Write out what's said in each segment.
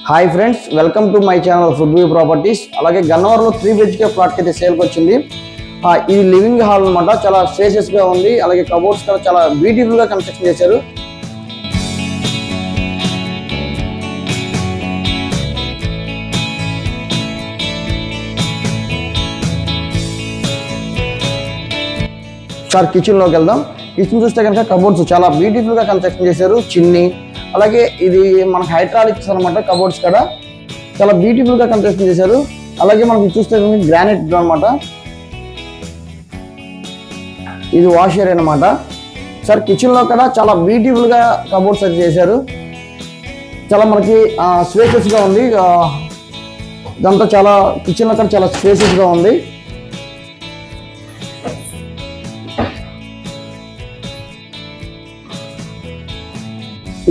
Hi friends, welcome to my channel food view properties. అలాగే గన్నవరంలో 3 BHK flat అయితే సేల్కి వచ్చింది. ఇది లివింగ్ హాల్ అనమాట. చాలా స్పేషియస్గా ఉంది. అలాగే కబోర్డ్స్ కూడా చాలా బ్యూటిఫుల్గా కన్స్ట్రక్షన్ చేశారు. సార్ కిచెన్లోకి వెళ్దాం. కిచెన్ చూస్తే కనుక కబోర్డ్స్ చాలా బ్యూటిఫుల్గా కన్స్ట్రక్షన్ చేశారు. చిన్ని అలాగే ఇది మనకు హైడ్రాలిక్స్ అనమాట. కబోర్డ్స్ కూడా చాలా బ్యూటిఫుల్గా కన్స్ట్రక్షన్ చేశారు. అలాగే మనకి చూస్తే గ్రానైట్ అనమాట. ఇది వాష్ ఏరియా అనమాట. సార్ కిచెన్లో కూడా చాలా బ్యూటిఫుల్గా కబోర్డ్స్ అయితే చేశారు. చాలా మనకి స్పేషియస్గా ఉంది. ఇదంతా చాలా కిచెన్లో కూడా చాలా స్పేషియస్గా ఉంది.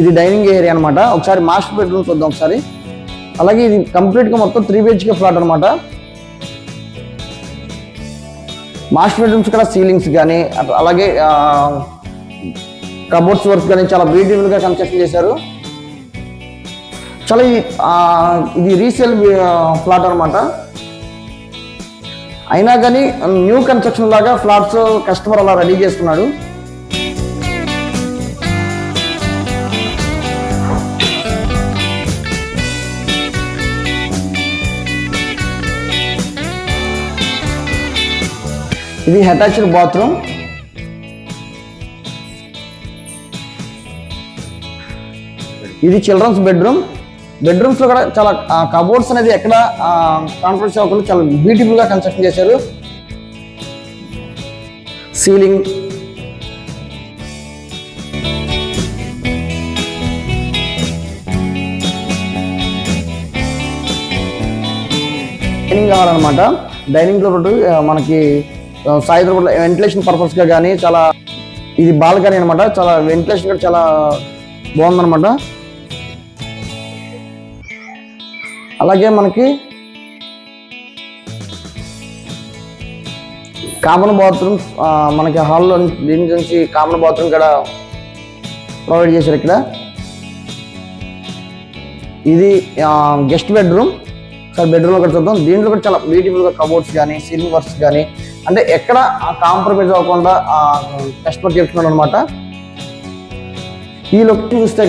ఇది డైనింగ్ ఏరియా అనమాట. ఒకసారి మాస్టర్ బెడ్రూమ్ చూద్దాం ఒకసారి. అలాగే ఇది కంప్లీట్గా మొత్తం 3 BHK ఫ్లాట్ అనమాట. మాస్టర్ బెడ్రూమ్స్ కూడా సీలింగ్స్ కానీ అలాగే కబోర్డ్స్ వర్క్ కానీ చాలా బ్యూటిఫుల్గా కన్స్ట్రక్షన్ చేశారు. చాలా ఇది రీసేల్ ఫ్లాట్ అనమాట. అయినా కానీ న్యూ కన్స్ట్రక్షన్ లాగా ఫ్లాట్స్ కస్టమర్ అలా రెడీ చేసుకున్నాడు. ఇది అటాచ్డ్ బాత్రూమ్. ఇది చిల్డ్రన్స్ బెడ్రూమ్. బెడ్రూమ్స్ లో కూడా చాలా కబోర్డ్స్ అనేది ఎక్కడ కాన్ఫరెన్స్ అవ్వకుండా చాలా బ్యూటిఫుల్ గా కన్స్ట్రక్షన్ చేశారు. సీలింగ్ డైనింగ్ కావాలన్నమాట. డైనింగ్ లో మనకి సాయంత్రం వెంటిలేషన్ పర్పస్గా కానీ చాలా ఇది బాల్కనీ అనమాట. చాలా వెంటిలేషన్ కూడా చాలా బాగుందనమాట. అలాగే మనకి కామన్ బాత్రూమ్ మనకి హాల్లో దీని నుంచి కామన్ బాత్రూమ్ కూడా ప్రొవైడ్ చేశారు. ఇక్కడ ఇది గెస్ట్ బెడ్రూమ్. సార్ బెడ్రూమ్లో కూడా చూద్దాం. దీంట్లో కూడా చాలా బ్యూటిఫుల్గా కబోర్డ్స్ కానీ సీలింగ్ వర్క్స్ కానీ అంటే ఎక్కడ కాంప్రమైజ్ అవ్వకుండా కస్టమర్ చెప్తున్నాడు అనమాట. ఈ లొకేషన్ చూస్తే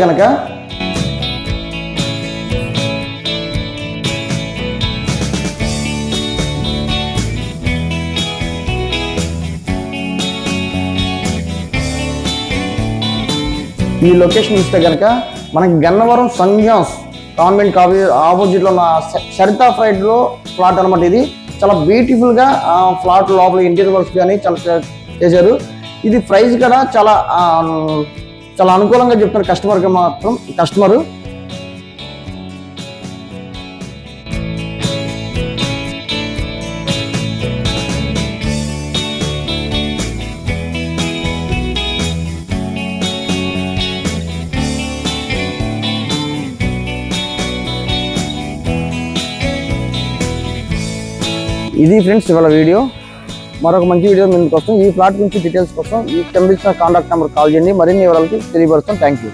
కనుక మనకి గన్నవరం సంజాన్స్ కాన్వెంట్ ఆపోజిట్లో ఉన్న సరితా ఫ్రైడ్లో ఫ్లాట్ అనమాట. ఇది చాలా బ్యూటిఫుల్గా ఫ్లాట్ లోపల ఇంటీరియర్ వర్క్స్ కానీ చాలా చేశారు. ఇది ప్రైస్ కూడా చాలా చాలా అనుకూలంగా చెప్తారు కస్టమర్కి మాత్రం. కస్టమరు ఇది ఫ్రెండ్స్ ఇవాళ వీడియో. మరొక మంచి వీడియో ముందుకు వస్తాం. ఈ ఫ్లాట్ గురించి డీటెయిల్స్ కోసం ఈ కింద కాంటాక్ట్ నెంబర్ కాల్ చేయండి. మరిన్ని వివరాలకి తెలియపరుస్తాం. Thank you.